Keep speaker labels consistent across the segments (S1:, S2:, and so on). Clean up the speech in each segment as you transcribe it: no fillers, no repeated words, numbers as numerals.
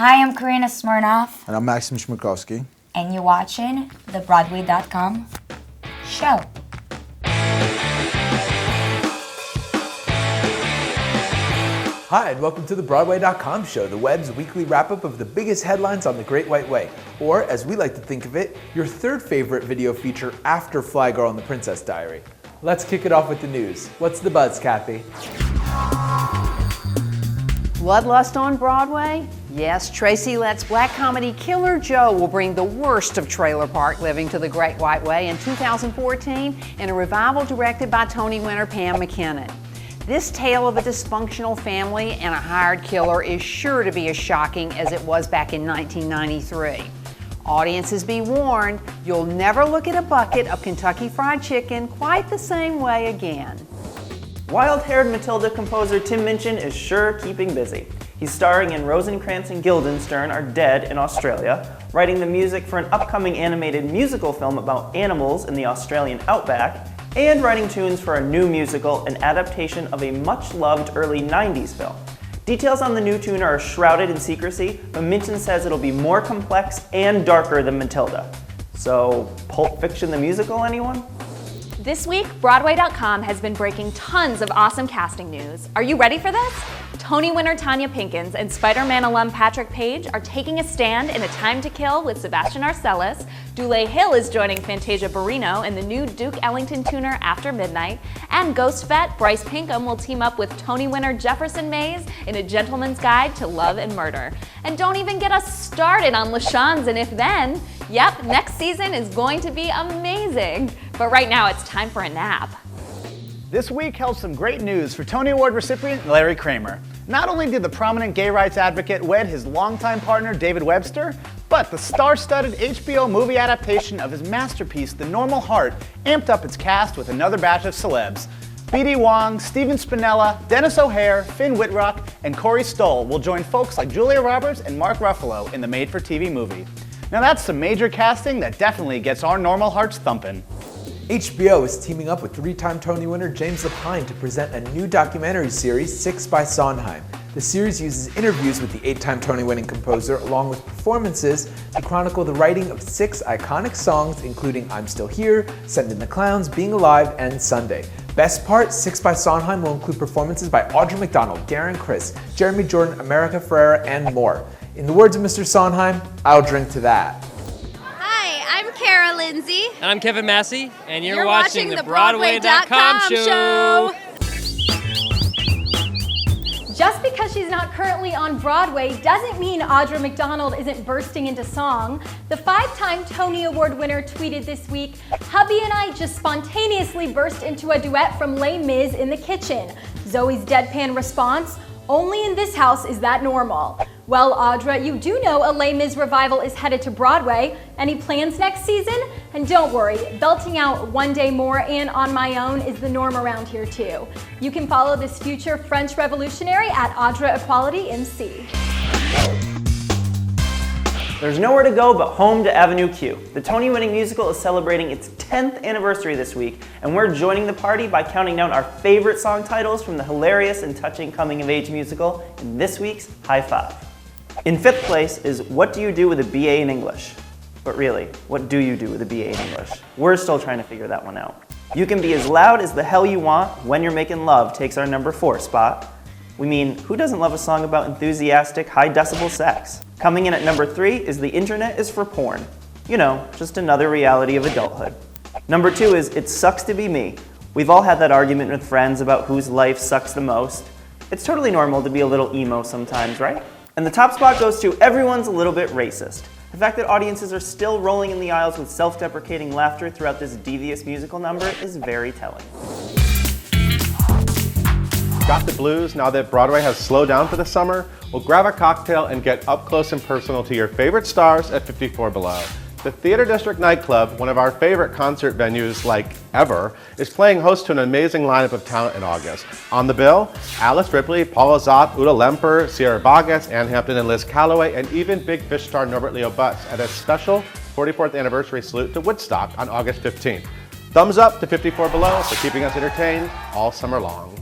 S1: Hi, I'm Karina Smirnoff.
S2: And I'm Maksim Chmerkovskiy.
S1: And you're watching the Broadway.com show.
S3: Hi, and welcome to the Broadway.com show, the web's weekly wrap-up of the biggest headlines on the Great White Way. Or, as we like to think of it, your third favorite video feature after Fly Girl and the Princess Diary. Let's kick it off with the news. What's the buzz, Kathy?
S4: Bloodlust on Broadway? Yes, Tracy Letts' black comedy Killer Joe will bring the worst of trailer park living to the Great White Way in 2014 in a revival directed by Tony winner Pam McKinnon. This tale of a dysfunctional family and a hired killer is sure to be as shocking as it was back in 1993. Audiences be warned, you'll never look at a bucket of Kentucky Fried Chicken quite the same way again.
S5: Wild-haired Matilda composer Tim Minchin is sure keeping busy. He's starring in Rosencrantz and Guildenstern Are Dead in Australia, writing the music for an upcoming animated musical film about animals in the Australian outback, and writing tunes for a new musical, an adaptation of a much-loved early 90s film. Details on the new tune are shrouded in secrecy, but Minchin says it'll be more complex and darker than Matilda. So, Pulp Fiction the musical, anyone?
S6: This week, Broadway.com has been breaking tons of awesome casting news. Are you ready for this? Tony winner Tonya Pinkins and Spider-Man alum Patrick Page are taking a stand in A Time to Kill with Sebastian Arcelus. Dule Hill is joining Fantasia Barrino in the new Duke Ellington tuner After Midnight. And Ghost vet Bryce Pinkham will team up with Tony winner Jefferson Mays in A Gentleman's Guide to Love and Murder. And don't even get us started on LaChanze and If Then. Yep, next season is going to be amazing. But right now it's time for a nap.
S7: This week held some great news for Tony Award recipient Larry Kramer. Not only did the prominent gay rights advocate wed his longtime partner David Webster, but the star-studded HBO movie adaptation of his masterpiece The Normal Heart amped up its cast with another batch of celebs. B.D. Wong, Stephen Spinella, Dennis O'Hare, Finn Wittrock, and Corey Stoll will join folks like Julia Roberts and Mark Ruffalo in the made-for-TV movie. Now that's some major casting that definitely gets our normal hearts thumping.
S3: HBO is teaming up with three-time Tony winner James Lapine to present a new documentary series, 6 by Sondheim. The series uses interviews with the 8-time Tony-winning composer along with performances to chronicle the writing of 6 iconic songs including I'm Still Here, Send in the Clowns, Being Alive, and Sunday. Best part, 6 by Sondheim will include performances by Audra McDonald, Darren Criss, Jeremy Jordan, America Ferrera, and more. In the words of Mr. Sondheim, I'll drink to that.
S8: Kara Lindsay.
S9: And I'm Kevin Massey, and you're watching the Broadway.com show.
S10: Just because she's not currently on Broadway doesn't mean Audra McDonald isn't bursting into song. The 5-time Tony Award winner tweeted this week, "Hubby and I just spontaneously burst into a duet from Les Mis in the kitchen." Zoe's deadpan response, "Only in this house is that normal." Well, Audra, you do know a Les Mis revival is headed to Broadway. Any plans next season? And don't worry, belting out One Day More and On My Own is the norm around here too. You can follow this future French revolutionary at Audra Equality MC.
S5: There's nowhere to go but home to Avenue Q. The Tony-winning musical is celebrating its 10th anniversary this week, and we're joining the party by counting down our favorite song titles from the hilarious and touching coming-of-age musical in this week's High Five. In 5th place is What Do You Do with a BA in English? But really, what do you do with a BA in English? We're still trying to figure that one out. You Can Be As Loud as the Hell You Want When You're Making Love takes our number 4 spot. We mean, who doesn't love a song about enthusiastic, high-decibel sex? Coming in at number 3 is The Internet is for Porn. You know, just another reality of adulthood. Number 2 is It Sucks to Be Me. We've all had that argument with friends about whose life sucks the most. It's totally normal to be a little emo sometimes, right? And the top spot goes to Everyone's a Little Bit Racist. The fact that audiences are still rolling in the aisles with self-deprecating laughter throughout this devious musical number is very telling.
S11: Got the blues now that Broadway has slowed down for the summer? Well, grab a cocktail and get up close and personal to your favorite stars at 54 Below. The Theater District nightclub, one of our favorite concert venues like ever, is playing host to an amazing lineup of talent in August. On the bill, Alice Ripley, Paula Zott, Uta Lemper, Sierra Boggess, Ann Hampton and Liz Calloway, and even Big Fish star Norbert Leo Butz at a special 44th anniversary salute to Woodstock on August 15th. Thumbs up to 54 Below for keeping us entertained all summer long.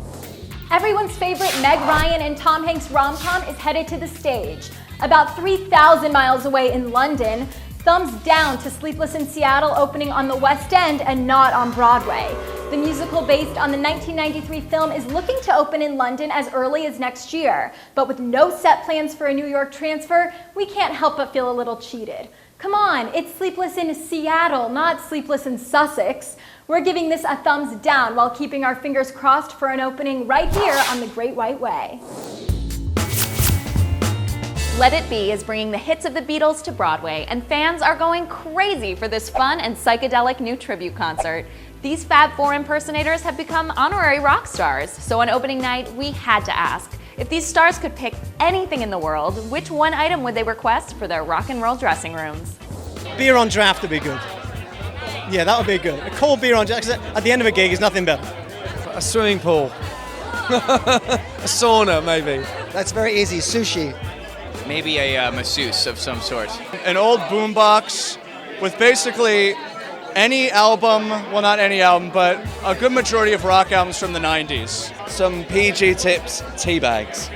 S10: Everyone's favorite Meg Ryan and Tom Hanks rom-com is headed to the stage. About 3,000 miles away in London, thumbs down to Sleepless in Seattle opening on the West End and not on Broadway. The musical based on the 1993 film is looking to open in London as early as next year. But with no set plans for a New York transfer, we can't help but feel a little cheated. Come on, it's Sleepless in Seattle, not Sleepless in Sussex. We're giving this a thumbs down while keeping our fingers crossed for an opening right here on the Great White Way.
S6: Let It Be is bringing the hits of the Beatles to Broadway, and fans are going crazy for this fun and psychedelic new tribute concert. These Fab Four impersonators have become honorary rock stars, so on opening night, we had to ask, if these stars could pick anything in the world, which one item would they request for their rock and roll dressing rooms?
S2: Beer on draft would be good. Yeah, that would be good. A cold beer on draft, at the end of a gig is nothing better.
S9: A swimming pool. A sauna, maybe.
S2: That's very easy, sushi.
S12: Maybe a masseuse of some sort.
S13: An old boombox with basically any album, well not any album, but a good majority of rock albums from the 90s.
S14: Some PG Tips tea bags,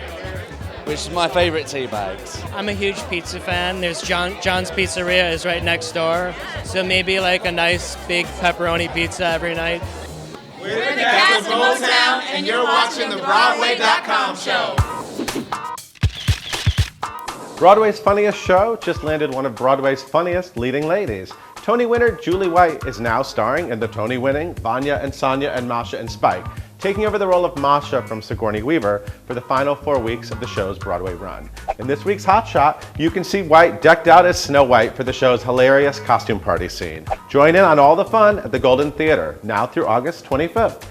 S14: which is my favorite tea bags.
S9: I'm a huge pizza fan. There's John's Pizzeria is right next door. So maybe like a nice big pepperoni pizza every night.
S15: We're the cast of Motown, and you're watching the Broadway.com show.
S11: Broadway's Funniest Show just landed one of Broadway's funniest leading ladies. Tony winner Julie White is now starring in the Tony-winning Vanya and Sonia and Masha and Spike, taking over the role of Masha from Sigourney Weaver for the final 4 weeks of the show's Broadway run. In this week's Hot Shot, you can see White decked out as Snow White for the show's hilarious costume party scene. Join in on all the fun at the Golden Theater, now through August 25th.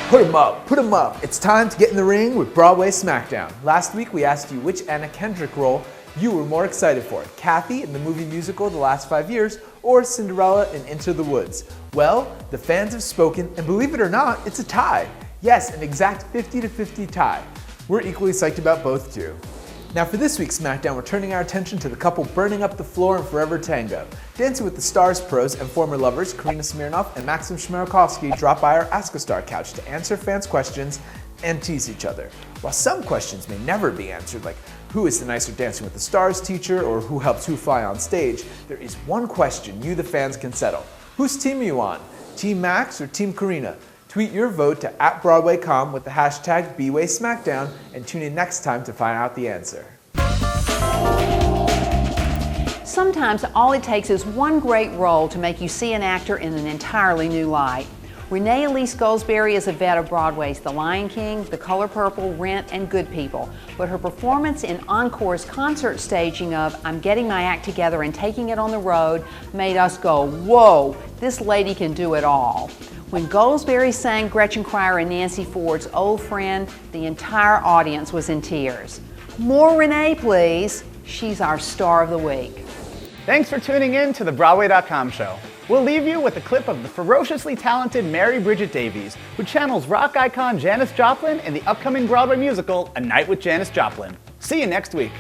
S3: Put 'em up, put 'em up. It's time to get in the ring with Broadway Smackdown. Last week we asked you which Anna Kendrick role you were more excited for, Kathy in the movie musical The Last 5 Years or Cinderella in Into the Woods. Well, the fans have spoken, and believe it or not, it's a tie. Yes, an exact 50-50 tie. We're equally psyched about both too. Now for this week's Smackdown, we're turning our attention to the couple burning up the floor in Forever Tango. Dancing with the Stars pros and former lovers Karina Smirnoff and Maksim Chmerkovskiy drop by our Ask a Star couch to answer fans' questions and tease each other. While some questions may never be answered, like who is the nicer Dancing with the Stars teacher or who helps who fly on stage, there is one question you the fans can settle. Whose team are you on? Team Max or Team Karina? Tweet your vote to @BroadwayCom with the hashtag B'way Smackdown and tune in next time to find out the answer.
S4: Sometimes all it takes is one great role to make you see an actor in an entirely new light. Renee Elise Goldsberry is a vet of Broadway's The Lion King, The Color Purple, Rent, and Good People, but her performance in Encore's concert staging of I'm Getting My Act Together and Taking It on the Road made us go, whoa, this lady can do it all. When Goldsberry sang Gretchen Cryer and Nancy Ford's Old Friend, the entire audience was in tears. More Renee, please. She's our star of the week.
S7: Thanks for tuning in to the Broadway.com show. We'll leave you with a clip of the ferociously talented Mary Bridget Davies, who channels rock icon Janis Joplin in the upcoming Broadway musical, A Night with Janis Joplin. See you next week.